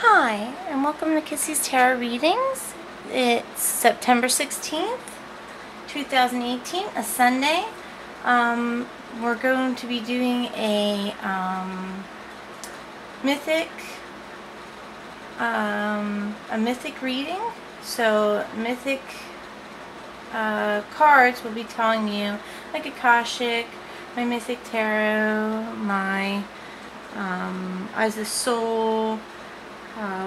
Hi, and welcome to Kissy's Tarot Readings. It's September 16th, 2018, a Sunday. We're going to be doing a mythic reading. So mythic cards will be telling you, like Akashic, my mythic tarot, my Eyes of the Soul,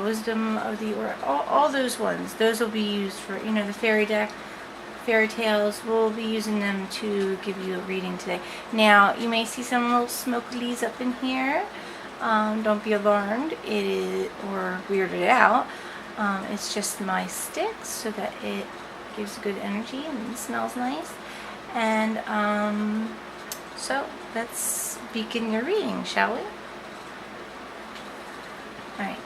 Wisdom of the Oracle, all those ones. Those will be used for, the fairy deck, fairy tales. We'll be using them to give you a reading today. Now, you may see some little smokies up in here. Don't be alarmed or weirded out. It's just my sticks so that it gives good energy and it smells nice. And so let's begin your reading, shall we? Alright.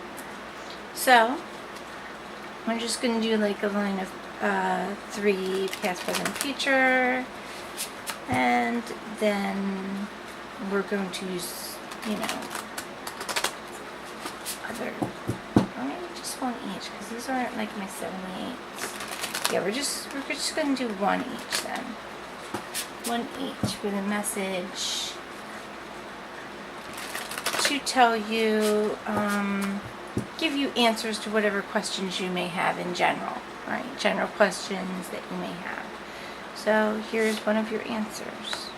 So, we're just going to do like a line of 3 past, present, future, and then we're going to use, other, or maybe just one each, because these aren't like my 78s. Yeah, we're just going to do one each then. One each with a message to tell you, give you answers to whatever questions you may have in general, right? General questions that you may have. So here's one of your answers.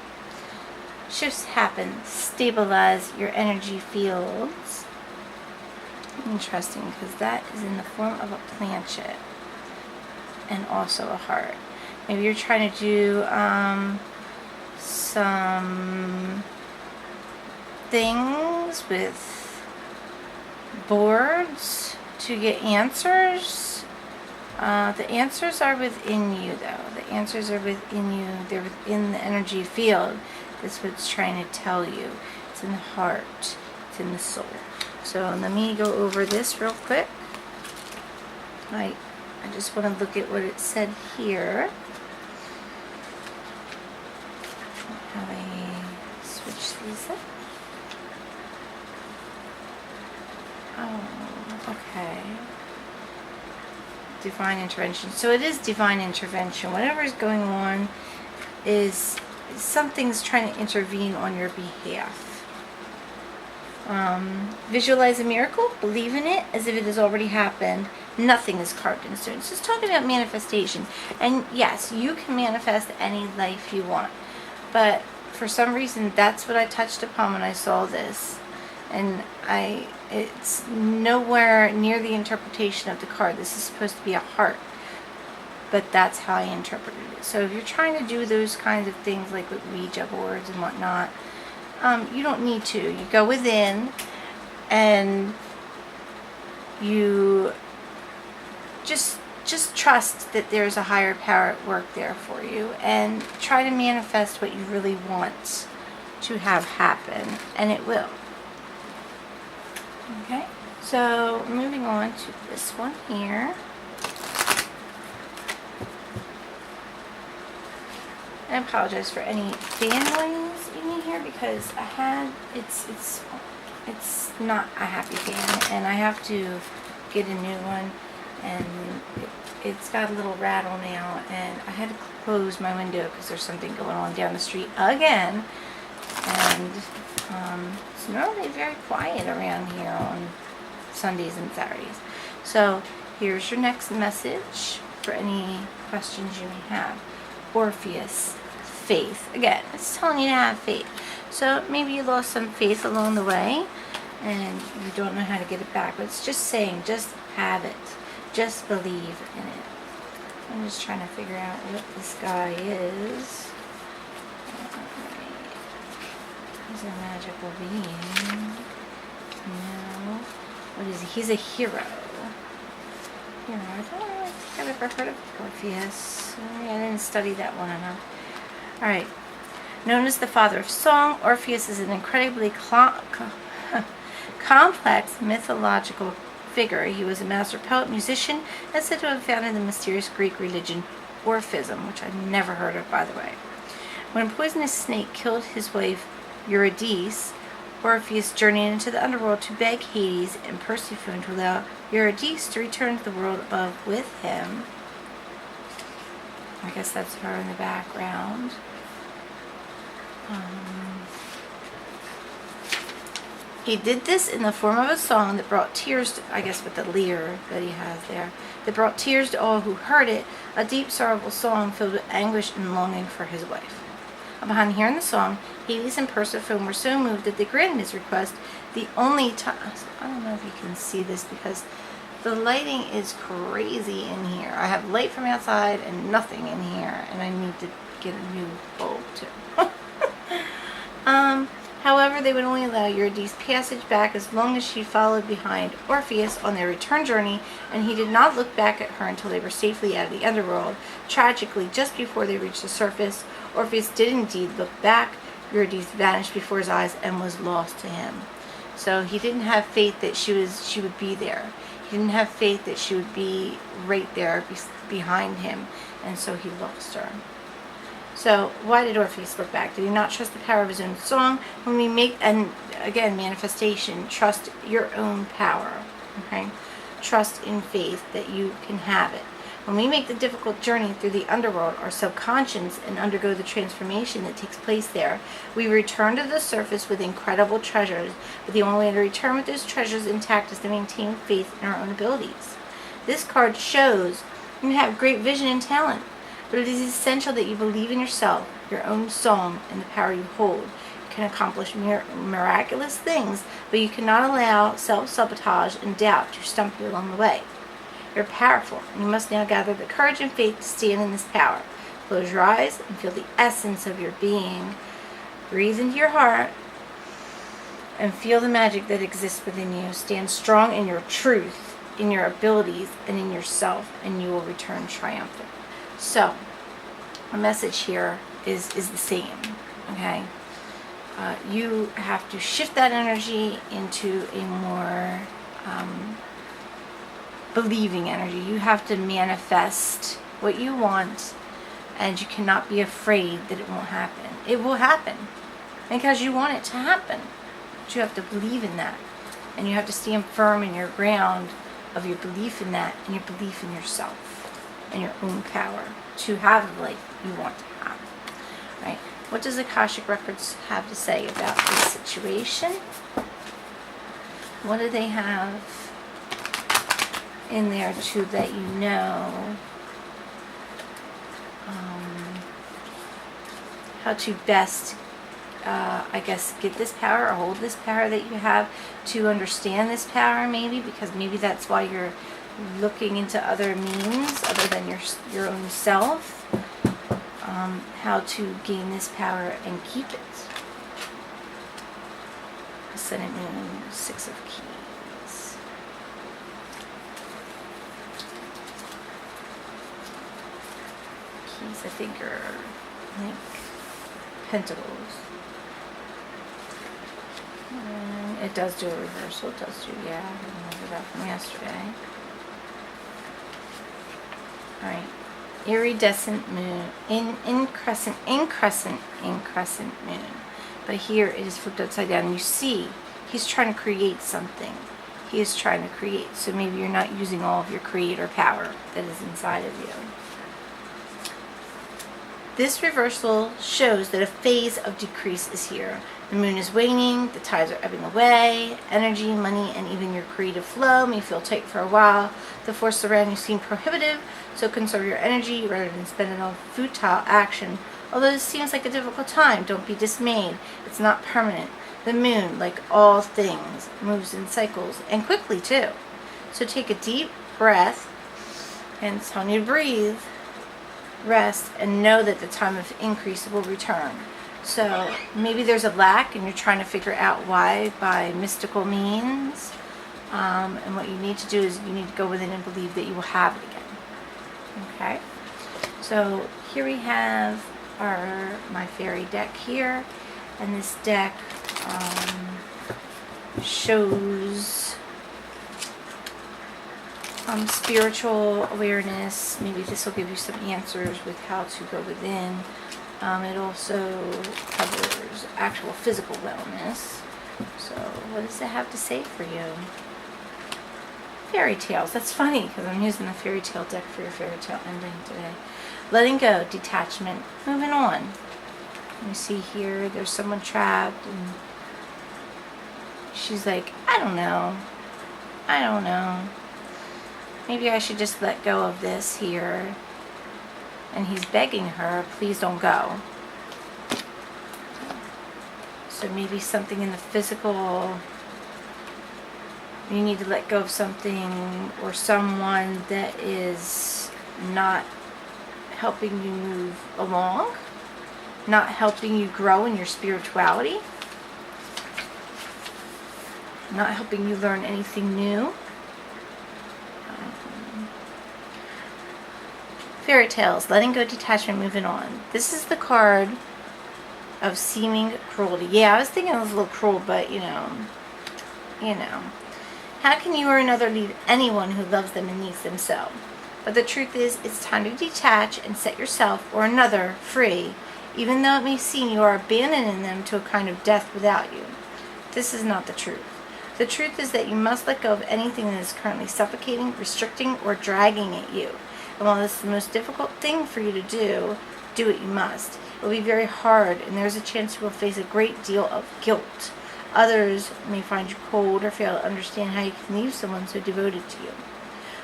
Shifts happen. Stabilize your energy fields. Interesting, because that is in the form of a planchet and also a heart. Maybe you're trying to do some things with boards to get answers. The answers are within you, though. The answers are within you. They're within the energy field. That's what it's trying to tell you. It's in the heart. It's in the soul. So let me go over this real quick. I just want to look at what it said here. How I switch these up. Oh, okay. Divine intervention. So it is divine intervention. Whatever is going on is something's trying to intervene on your behalf. Visualize a miracle. Believe in it as if it has already happened. Nothing is carved in stone. It's just talking about manifestation. And yes, you can manifest any life you want. But for some reason, that's what I touched upon when I saw this. And it's nowhere near the interpretation of the card. This is supposed to be a heart, but that's how I interpreted it. So if you're trying to do those kinds of things, like with Ouija boards and whatnot, you don't need to. You go within and you just trust that there's a higher power at work there for you, and try to manifest what you really want to have happen, and it will. Okay, so moving on to this one here. I apologize for any fan noise you may hear, because it's not a happy fan, and I have to get a new one, and it's got a little rattle now, and I had to close my window because there's something going on down the street again, and it's normally very quiet around here on Sundays and Saturdays. So here's your next message for any questions you may have. Orpheus, faith. Again, it's telling you to have faith. So maybe you lost some faith along the way and you don't know how to get it back. But it's just saying, just have it. Just believe in it. I'm just trying to figure out what this guy is. He's a magical being. No. What is he? He's a hero. Hero. I don't really think I've ever heard of Orpheus. I didn't study that one enough. Alright. Known as the father of song, Orpheus is an incredibly complex mythological figure. He was a master poet, musician, and said to have founded the mysterious Greek religion Orphism, which I've never heard of, by the way. When a poisonous snake killed his wife Eurydice, Orpheus journeyed into the underworld to beg Hades and Persephone to allow Eurydice to return to the world above with him. I guess that's her in the background. He did this in the form of a song that brought tears, I guess with the lyre that he has there, that brought tears to all who heard it, a deep, sorrowful song filled with anguish and longing for his wife. Upon hearing the song, Hades and Persephone were so moved that they granted his request. The only time, I don't know if you can see this because the lighting is crazy in here. I have light from outside and nothing in here, and I need to get a new bulb too. However, they would only allow Eurydice passage back as long as she followed behind Orpheus on their return journey, and he did not look back at her until they were safely out of the underworld. Tragically, just before they reached the surface, Orpheus did indeed look back. Eurydice vanished before his eyes and was lost to him. So he didn't have faith that she would be there. He didn't have faith that she would be right there behind him, and so he lost her. So why did Orpheus look back? Did he not trust the power of his own song? When we make, and again, manifestation, trust your own power, okay? Trust in faith that you can have it. When we make the difficult journey through the underworld, our subconscious, and undergo the transformation that takes place there, we return to the surface with incredible treasures, but the only way to return with those treasures intact is to maintain faith in our own abilities. This card shows you have great vision and talent, but it is essential that you believe in yourself, your own song, and the power you hold. You can accomplish miraculous things, but you cannot allow self-sabotage and doubt to stump you along the way. You're powerful, and you must now gather the courage and faith to stand in this power. Close your eyes and feel the essence of your being. Breathe into your heart and feel the magic that exists within you. Stand strong in your truth, in your abilities, and in yourself, and you will return triumphant. So, a message here is the same, okay? You have to shift that energy into a more believing energy. You have to manifest what you want, and you cannot be afraid that it won't happen. It will happen because you want it to happen. But you have to believe in that, and you have to stand firm in your ground of your belief in that and your belief in yourself and your own power to have the life you want to have. Right? What does Akashic Records have to say about this situation? What do they have in there to let you know how to best, I guess, get this power or hold this power that you have, to understand this power maybe, because maybe that's why you're looking into other means other than your own self, how to gain this power and keep it. Ascendant Moon, Six of Keys. Keys, I think, are Pentacles. And it does do a reversal. It does do, yeah, I remember that from yesterday. Alright. Iridescent moon. Increscent moon. But here it is flipped upside down. You see, he's trying to create something. He is trying to create. So maybe you're not using all of your creator power that is inside of you. This reversal shows that a phase of decrease is here. The moon is waning, the tides are ebbing away, energy, money, and even your creative flow may feel tight for a while. The forces around you seem prohibitive, so conserve your energy rather than spend it on futile action. Although this seems like a difficult time, don't be dismayed. It's not permanent. The moon, like all things, moves in cycles, and quickly too. So take a deep breath, and it's telling you to breathe, rest, and know that the time of increase will return. So maybe there's a lack and you're trying to figure out why by mystical means. And what you need to do is you need to go within and believe that you will have it again. Okay? So here we have my fairy deck here. And this deck shows spiritual awareness. Maybe this will give you some answers with how to go within. It also covers actual physical wellness, So what does it have to say for you? Fairy tales. That's funny because I'm using the fairy tale deck for your fairy tale ending today. Letting go, detachment, moving on. You see here, there's someone trapped, and she's like, I don't know. Maybe I should just let go of this here. And he's begging her, please don't go. So maybe something in the physical, you need to let go of something or someone that is not helping you move along, not helping you grow in your spirituality, not helping you learn anything new. Fairy tales, letting go, detachment, moving on. This is the card of seeming cruelty. Yeah, I was thinking it was a little cruel, but you know. How can you or another leave anyone who loves them and needs them so? But the truth is, it's time to detach and set yourself or another free, even though it may seem you are abandoning them to a kind of death without you. This is not the truth. The truth is that you must let go of anything that is currently suffocating, restricting, or dragging at you. And while this is the most difficult thing for you to do it you must. It will be very hard, and there is a chance you will face a great deal of guilt. Others may find you cold or fail to understand how you can leave someone so devoted to you.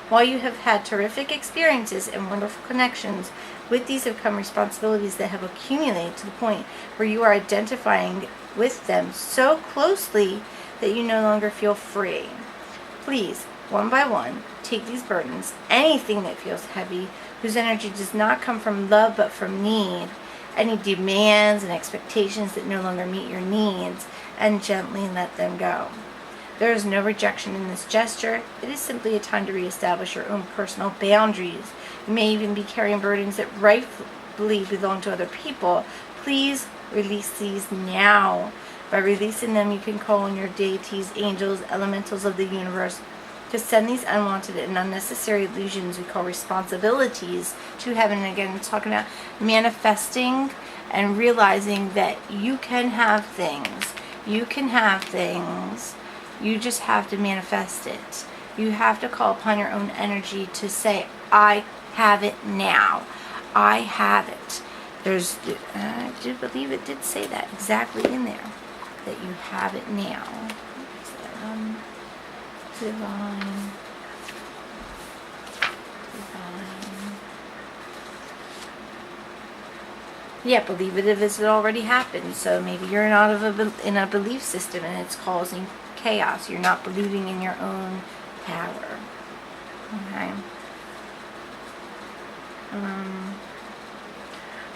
While you have had terrific experiences and wonderful connections, with these have come responsibilities that have accumulated to the point where you are identifying with them so closely that you no longer feel free. Please, one by one, take these burdens, anything that feels heavy, whose energy does not come from love but from need, any demands and expectations that no longer meet your needs, and gently let them go. There is no rejection in this gesture. It is simply a time to reestablish your own personal boundaries. You may even be carrying burdens that rightfully belong to other people. Please release these now. By releasing them, you can call on your deities, angels, elementals of the universe to send these unwanted and unnecessary illusions we call responsibilities to heaven. And again, I'm talking about manifesting and realizing that you can have things. You can have things. You just have to manifest it. You have to call upon your own energy to say, I have it now. I have it. I do believe it did say that exactly in there, that you have it now. Divine. Yeah, believe it if it already happened. So maybe you're not in a belief system and it's causing chaos. You're not believing in your own power. Okay.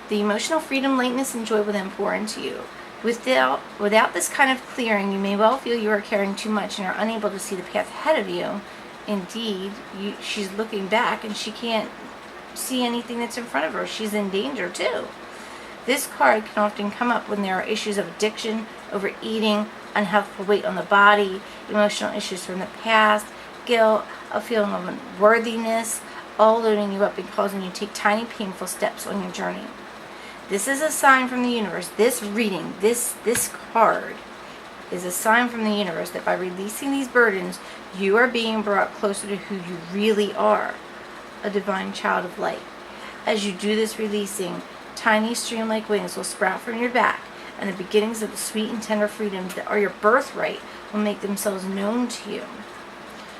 The emotional freedom, lightness, and joy will then pour into you. Without this kind of clearing, you may well feel you are carrying too much and are unable to see the path ahead of you. Indeed, she's looking back and she can't see anything that's in front of her. She's in danger too. This card can often come up when there are issues of addiction, overeating, unhealthful weight on the body, emotional issues from the past, guilt, a feeling of unworthiness, all loading you up and causing you to take tiny, painful steps on your journey. This is a sign from the universe. This reading, this card is a sign from the universe that by releasing these burdens, you are being brought closer to who you really are, a divine child of light. As you do this releasing, tiny stream-like wings will sprout from your back, and the beginnings of the sweet and tender freedoms that are your birthright will make themselves known to you.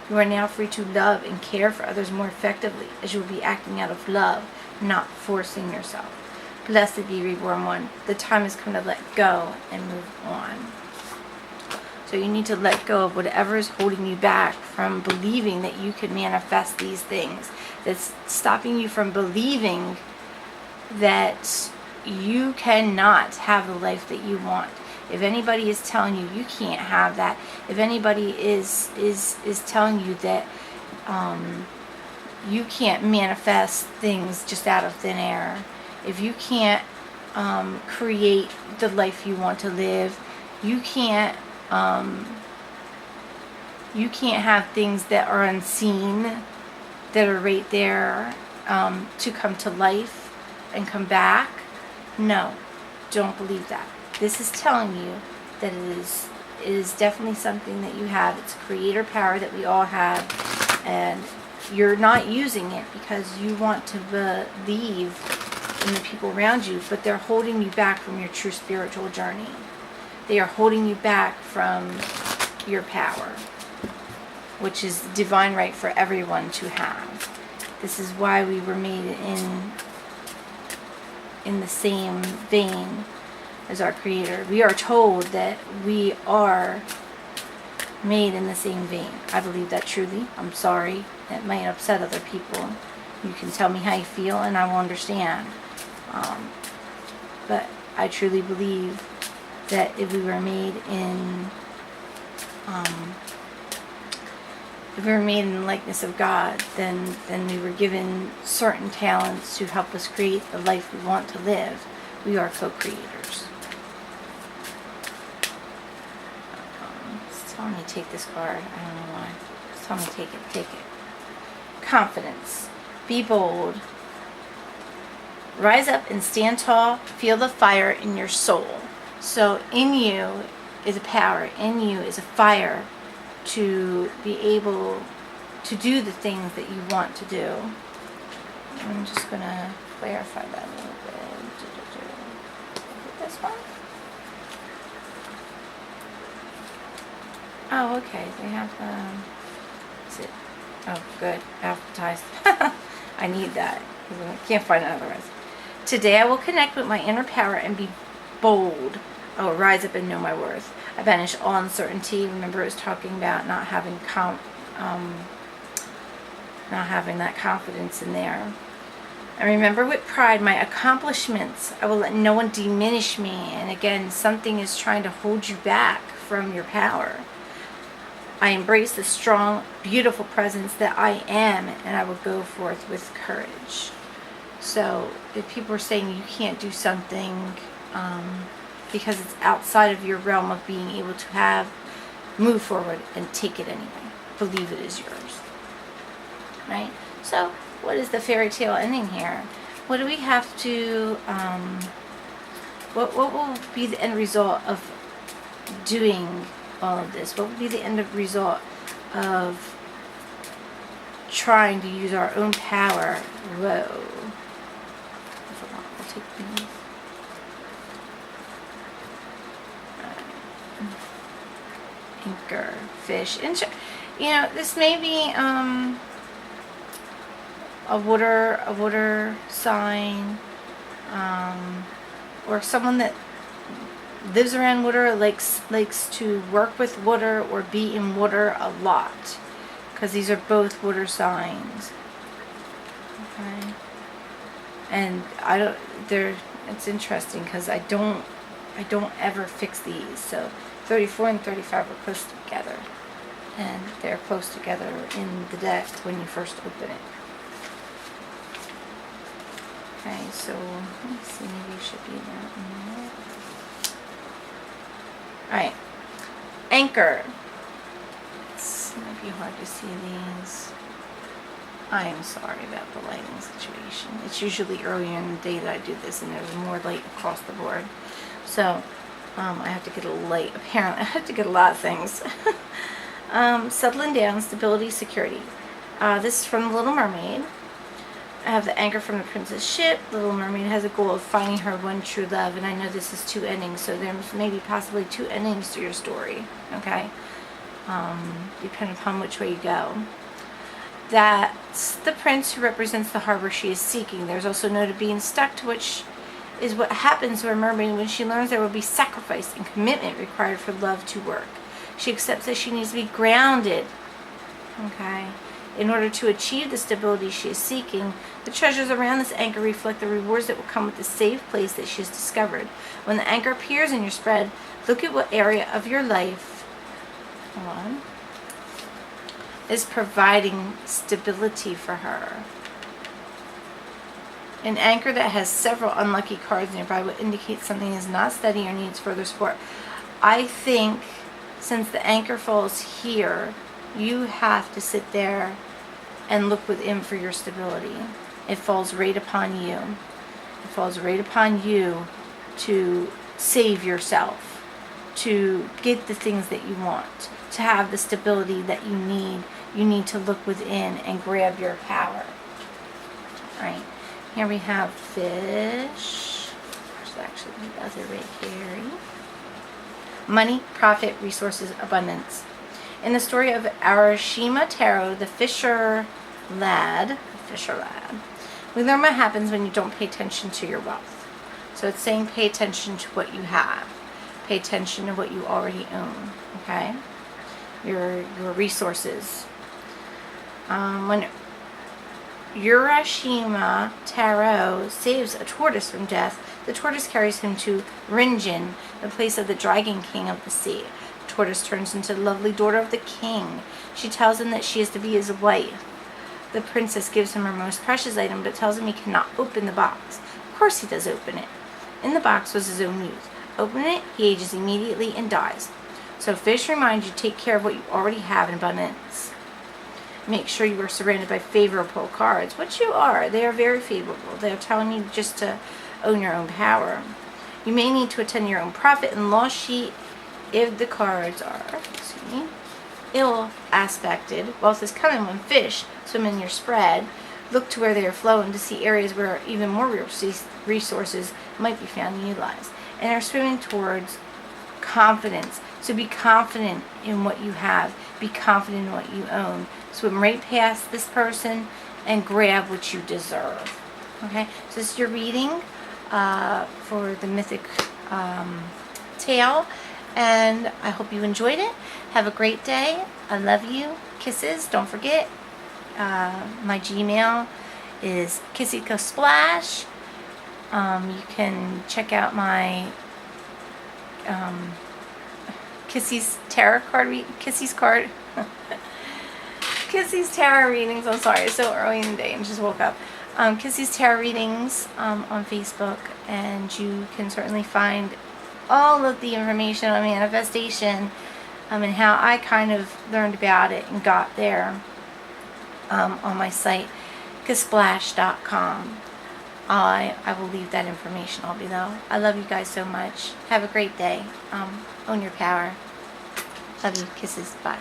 You are now free to love and care for others more effectively, as you will be acting out of love, not forcing yourself. Blessed be Reborn One. The time has come to let go and move on. So you need to let go of whatever is holding you back from believing that you can manifest these things. That's stopping you from believing that you cannot have the life that you want. If anybody is telling you you can't have that, if anybody is telling you that you can't manifest things just out of thin air, if you can't create the life you want to live, you can't have things that are unseen, that are right there to come to life and come back. No, don't believe that. This is telling you that it it is definitely something that you have. It's creator power that we all have, and you're not using it because you want to believe in the people around you, but they're holding you back from your true spiritual journey. They are holding you back from your power, which is divine right for everyone to have. This is why we were made in the same vein as our creator. We are told that we are made in the same vein. I believe that truly. I'm sorry. It might upset other people. You can tell me how you feel and I will understand. But I truly believe that if we were made in the likeness of God, then we were given certain talents to help us create the life we want to live. We are co-creators. It's telling me to take this card. I don't know why. It's telling me to take it. Take it. Confidence. Be bold. Rise up and stand tall. Feel the fire in your soul. So in you is a power. In you is a fire to be able to do the things that you want to do. I'm just going to clarify that a little bit. This one? Oh, okay. They have is it? Oh, good. Alphabetized. I need that. I can't find it otherwise. Today I will connect with my inner power and be bold. I will rise up and know my worth. I banish all uncertainty. Remember, it was talking about not having that confidence in there. And remember, with pride, my accomplishments. I will let no one diminish me. And again, something is trying to hold you back from your power. I embrace the strong, beautiful presence that I am, and I will go forth with courage. So, if people are saying you can't do something because it's outside of your realm of being able to move forward and take it anyway. Believe it is yours. Right? So, what is the fairy tale ending here? What do we have to, what will be the end result of doing all of this? What would be the end result of trying to use our own power? Whoa. We'll take these. Anchor, fish. This may be a water sign, or someone that lives around water, likes to work with water or be in water a lot, because these are both water signs. Okay, and it's interesting because I don't ever fix these. So 34 and 35 are close together, and they're close together in the deck when you first open it. Okay, so let me see, maybe it should be that one. Alright, anchor. It might be hard to see these. I am sorry about the lighting situation. It's usually earlier in the day that I do this, and there's more light across the board. So, I have to get a light. Apparently, I have to get a lot of things. Settling down, stability, security. This is from The Little Mermaid. I have the anchor from the Princess Ship. The Little Mermaid has a goal of finding her one true love, and I know this is 2 endings, so there's maybe possibly 2 endings to your story, okay? Depending upon which way you go. That's the prince who represents the harbor she is seeking. There's also noted being stuck, to which is what happens to a mermaid when she learns there will be sacrifice and commitment required for love to work. She accepts that she needs to be grounded, okay? In order to achieve the stability she is seeking, the treasures around this anchor reflect the rewards that will come with the safe place that she has discovered. When the anchor appears in your spread, look at what area of your life, is providing stability for her. An anchor that has several unlucky cards nearby would indicate something is not steady or needs further support. I think since the anchor falls here, you have to sit there and look within for your stability. It falls right upon you. It falls right upon you to save yourself. to get the things that you want, to have the stability that you need to look within and grab your power. Right. Here we have fish. There's actually the other right here. Money, profit, resources, abundance. In the story of Arashima Taro, the fisher lad, we learn what happens when you don't pay attention to your wealth. So it's saying pay attention to what you have. Pay attention to what you already own. Okay? Your resources. When Urashima Taro saves a tortoise from death, the tortoise carries him to Rinjin, the place of the dragon king of the sea. The tortoise turns into the lovely daughter of the king. She tells him that she is to be his wife. The princess gives him her most precious item, but tells him he cannot open the box. Of course he does open it. In the box was his own youth. Open it, he ages immediately and dies. So fish reminds you to take care of what you already have in abundance. Make sure you are surrounded by favorable cards, which you are. They are very favorable. They are telling you just to own your own power. You may need to attend your own profit and loss sheet if the cards are ill aspected. Wealth is coming when fish swim in your spread. Look to where they are flowing to see areas where even more resources might be found and utilized. And are swimming towards confidence. So be confident in what you have. Be confident in what you own. Swim right past this person and grab what you deserve. Okay, so this is your reading for the mythic tale, and I hope you enjoyed it. Have a great day. I love you. Kisses. Don't forget, my Gmail is kissykasplash. You can check out my Kissy's tarot card Kissy's tarot readings. I'm sorry, it's so early in the day and just woke up. Kissy's tarot readings on Facebook, and you can certainly find all of the information on manifestation and how I kind of learned about it and got there on my site, kasplash.com. I will leave that information all below. I love you guys so much. Have a great day. Own your power. Love you. Kisses. Bye.